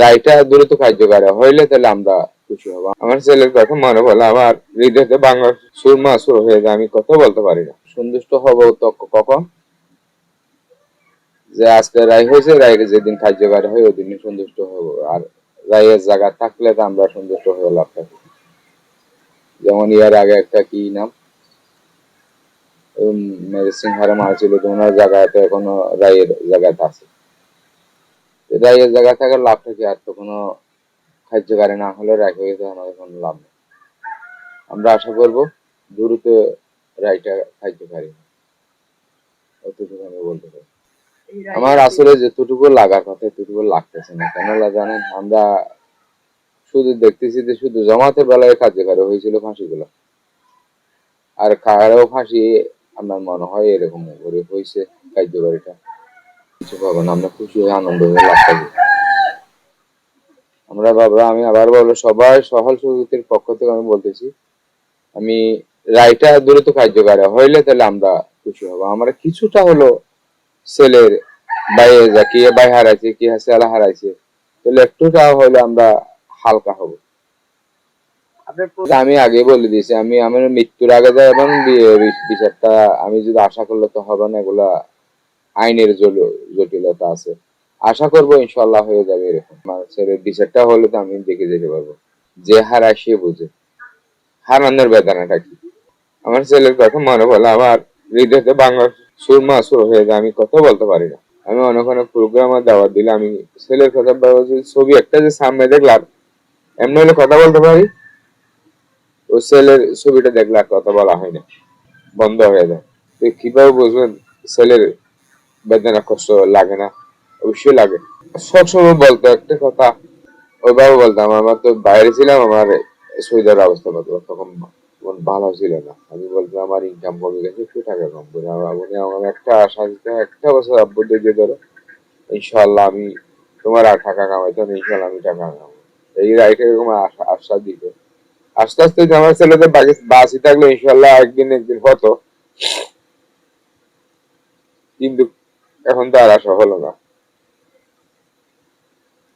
রায়টা দ্রুত কার্যকর হইলে তাহলে আমরা খুশি হব। আমার ছেলের কথা মনে পড়লে আমার হৃদয়তে বাংলার সুরমা সুর হয়ে যায়, আমি কথা বলতে পারি না। সন্তুষ্ট হব তো কখন, যে আজকে রায় হয়েছে, রায়ের যেদিন কার্যকর হয় ওই দিনই সন্তুষ্ট হব। আর রায়ের জায়গা থাকলে তো আমরা সন্তুষ্ট হয়ে লাভ থাকি। যেমন ইয়ার আগে একটা কি নাম সিংহারে মারছিল, ওনার জায়গাতে এখনো রায়ের জায়গাতে আছে। রায়ের জায়গা থাকার লাভ থাকে, আর তো কোনো কার্যকারী না হলে রায় হয়ে যায়, আমাদের কোনো লাভ নেই। আমরা আশা করব দ্রুত রায়টা কার্যকারী, অতটুকু আমি বলতে পারি। আমার আসলে যেটুকু লাগার কথা এতটুকু লাগতেছে না। কেন জানেন, আমরা শুধু দেখতেছি যে শুধু জমাতের বেলায় কার্যকারী হয়েছিল ফাঁসিগুলো, আর কারও ফাঁসি আমার মনে হয় এরকম করে হয়েছে কার্যকারিতা কিছু পাবো না। আমরা খুশি হয়ে আনন্দ হয়ে লাভ পাবো। আমরা বাবা, আমি আবার বলবো, সবাই সহল সমিতির পক্ষ থেকে আমি বলতেছি, আমি রায়টা দ্রুত কার্যকারী হইলে তাহলে আমরা খুশি হব। আমরা কিছুটা হলো ছেলের বাইরে যা কি বাই হারাইছে, কি ছেলে হারাইছে, তাহলে একটুটা হলে আমরা হালকা হব। আমি আগে বলে দিয়েছি, আমি আমার মৃত্যুর আগে যাই এবং বিচারটা আমি যদি আশা করলে তো হবে না, এগুলা আইনের জটিলতা আছে। আশা করবো ইনশাল্লাহ হয়ে যাবে এরকম। ছেলের বিচারটা হলে তো আমি দেখে যেতে পারবো। যে হারায় সে বুঝে হারানোর বেদনাটা কি। আমার ছেলের কথা মনে পড়লে আমার হৃদয়তে বাংলার সুরমা সুর হয়ে যায়, আমি কথা বলতে পারি না। আমি অনেক অনেক প্রোগ্রামে দাওয়াত দিলে আমি ছেলের কথা ছবি একটা যে সামনে দেখলাম, এমনি হলে কথা বলতে পারি, ও ছেলের ছবিটা দেখলে আর কথা বলা হয় না, বন্ধ হয়ে যায়। তো কিভাবে বুঝবেন ছেলের বেদনা কষ্ট লাগে না? অবশ্যই লাগে। সবসময় বলতো একটা কথা, ওইভাবে বলতাম। আমার তো বাইরে ছিলাম, আমার শরীরের অবস্থা তখন ভালো ছিল না। আমি বলতাম আমার ইনকাম কমে গেছে, একটু টাকা কম করে আমার একটা আশা দিতে, একটা বছর আব্বু দিয়ে ধরো, ইনশাল্লাহ আমি তোমার আর টাকা কামাইতো না, ইনশাল্লাহ আমি টাকা কামাবো। এই রাইটে এরকম আশ্বাস দিত। আস্তে আস্তে আমার ছেলেদের বাঁচি থাকলে ইনশাল্লাহ একদিন হতো, কিন্তু এখন তো আর আশা হলো না।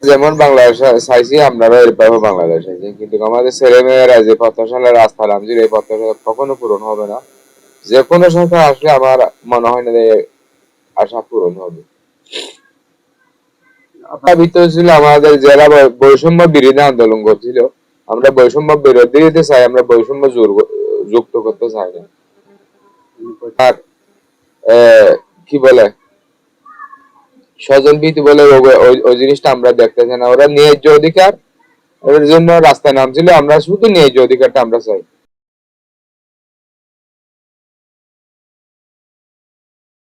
যেমন বাংলাদেশ চাইছি, আমরা এরকম বাংলাদেশ চাইছি, কিন্তু আমাদের ছেলে মেয়েরা যে প্রত্যাশার রাস্তা নামছিল, এই প্রত্যাশা কখনো পূরণ হবে না। যে কোনো সংখ্যা আসলে আমার মনে হয় না যে আশা পূরণ হবে। ভিতরে ছিল আমাদের যারা বৈষম্য বিরোধী আন্দোলন করছিল, আমরা বৈষম্য বিরোধী হতে চাই, আমরা বৈষম্য যুক্ত করতে চাই না। আর কি বলে স্বজন ভীতি বলে ওই জিনিসটা আমরা দেখতেছি না। ওরা ন্যায্য অধিকার, ওর জন্য রাস্তায় নামছিল, আমরা শুধু ন্যায্য অধিকারটা আমরা চাই।